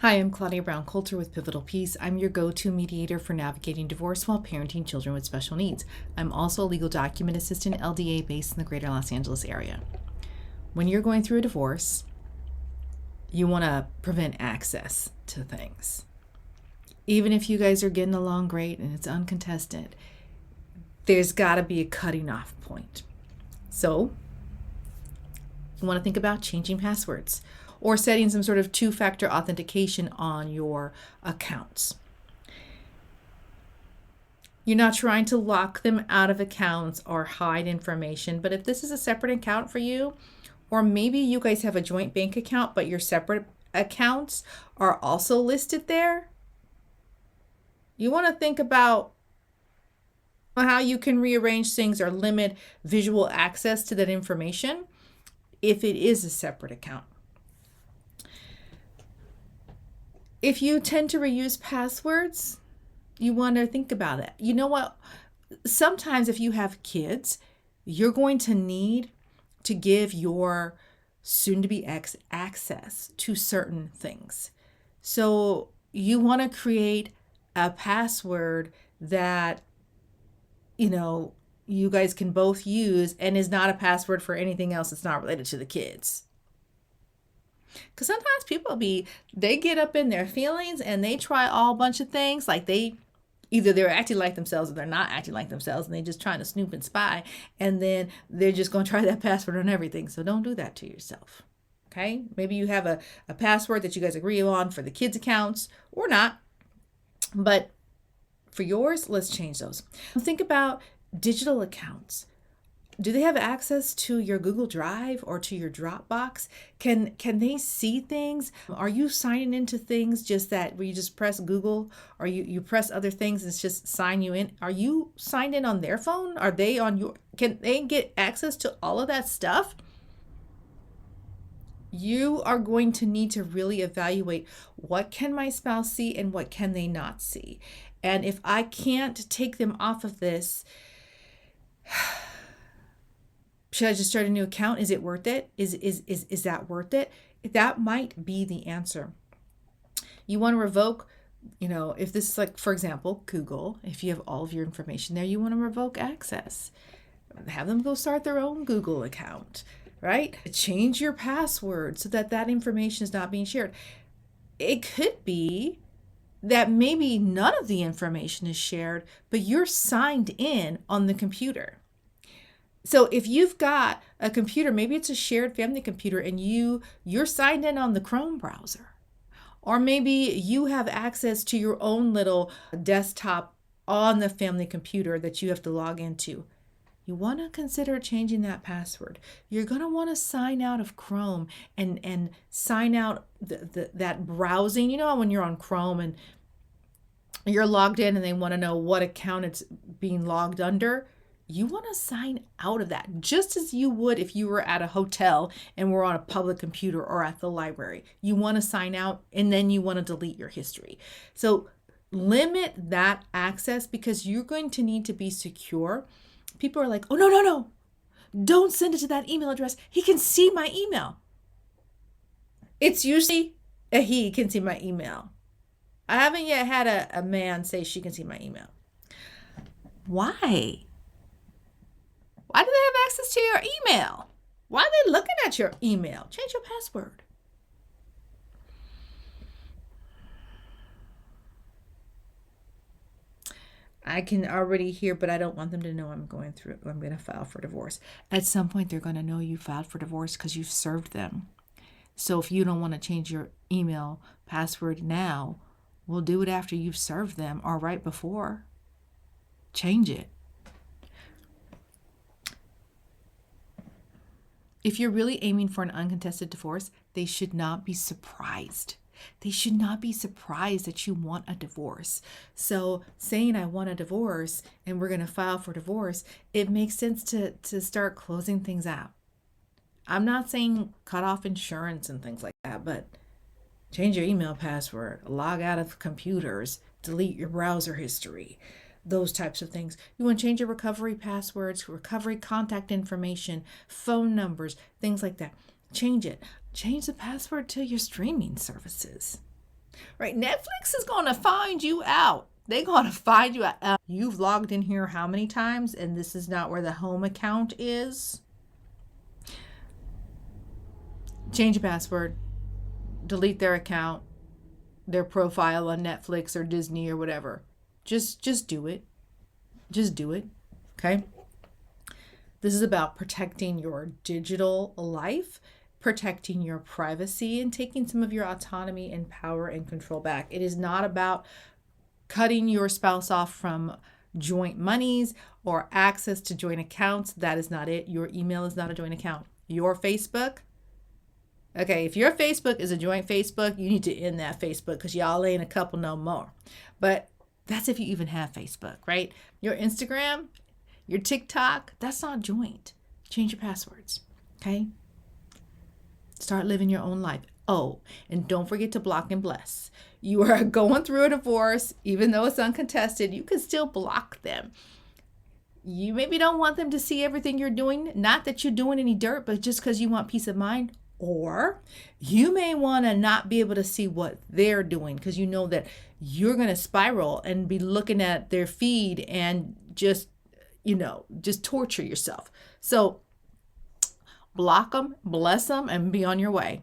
Hi, I'm Claudia Brown Coulter with Pivotal Peace. I'm your go-to mediator for navigating divorce while parenting children with special needs. I'm also a legal document assistant, LDA, based in the greater Los Angeles area. When you're going through a divorce, you want to prevent access to things. Even if you guys are getting along great and it's uncontested, there's got to be a cutting off point. So, you want to think about changing passwords or setting some sort of two-factor authentication on your accounts. You're not trying to lock them out of accounts or hide information, but if this is a separate account for you, or maybe you guys have a joint bank account, but your separate accounts are also listed there, you want to think about how you can rearrange things or limit visual access to that information if it is a separate account. If you tend to reuse passwords, you want to think about it. You know what? Sometimes if you have kids, you're going to need to give your soon-to-be ex access to certain things. So you want to create a password that, you guys can both use and is not a password for anything else that's not related to the kids. Because sometimes they get up in their feelings and they try all bunch of things, like they're acting like themselves or they're not acting like themselves and they're just trying to snoop and spy, and then they're just going to try that password on everything. So don't do that to yourself. Okay? Maybe you have a password that you guys agree on for the kids' accounts or not, but for yours, let's change those. Think about digital accounts. Do they have access to your Google Drive or to your Dropbox? Can they see things? Are you signing into things just that where you just press Google, or you press other things and it's just sign you in? Are you signed in on their phone? Are they on your, can they get access to all of that stuff? You are going to need to really evaluate, what can my spouse see and what can they not see? And if I can't take them off of this, should I just start a new account? Is it worth it? Is that worth it? That might be the answer. You want to revoke, if this is like, for example, Google, if you have all of your information there, you want to revoke access. Have them go start their own Google account, right? Change your password so that information is not being shared. It could be that maybe none of the information is shared, but you're signed in on the computer. So if you've got a computer, maybe it's a shared family computer, and you're signed in on the Chrome browser. Or maybe you have access to your own little desktop on the family computer that you have to log into. You want to consider changing that password. You're going to want to sign out of Chrome and sign out that browsing. You know when you're on Chrome and you're logged in and they want to know what account it's being logged under? You want to sign out of that, just as you would if you were at a hotel and were on a public computer or at the library. You want to sign out and then you want to delete your history. So limit that access, because you're going to need to be secure. People are like, oh, no. Don't send it to that email address. He can see my email. It's usually a he can see my email. I haven't yet had a man say she can see my email. Why? Why do they have access to your email? Why are they looking at your email? Change your password. I can already hear, but I don't want them to know I'm going to file for divorce. At some point, they're going to know you filed for divorce because you've served them. So if you don't want to change your email password now, we'll do it after you've served them or right before. Change it. If you're really aiming for an uncontested divorce, they should not be surprised. They should not be surprised that you want a divorce. So saying I want a divorce and we're going to file for divorce, it makes sense to start closing things out. I'm not saying cut off insurance and things like that, but change your email password, log out of computers, delete your browser history. Those types of things. You want to change your recovery passwords, recovery contact information, phone numbers, things like that. Change it. Change the password to your streaming services. right? Netflix is going to find you out. They're going to find you out. You've logged in here how many times, and this is not where the home account is. Change your password. Delete their account, their profile on Netflix or Disney or whatever. Just do it. Just do it. Okay? This is about protecting your digital life, protecting your privacy, and taking some of your autonomy and power and control back. It is not about cutting your spouse off from joint monies or access to joint accounts. That is not it. Your email is not a joint account. Your Facebook, okay, if your Facebook is a joint Facebook, you need to end that Facebook because y'all ain't a couple no more. But that's if you even have Facebook, right? Your Instagram, your TikTok, that's not joint. Change your passwords, okay? Start living your own life. Oh, and don't forget to block and bless. You are going through a divorce, even though it's uncontested, you can still block them. You maybe don't want them to see everything you're doing, not that you're doing any dirt, but just because you want peace of mind. Or you may want to not be able to see what they're doing because you know that you're going to spiral and be looking at their feed and just torture yourself. So block them, bless them, and be on your way.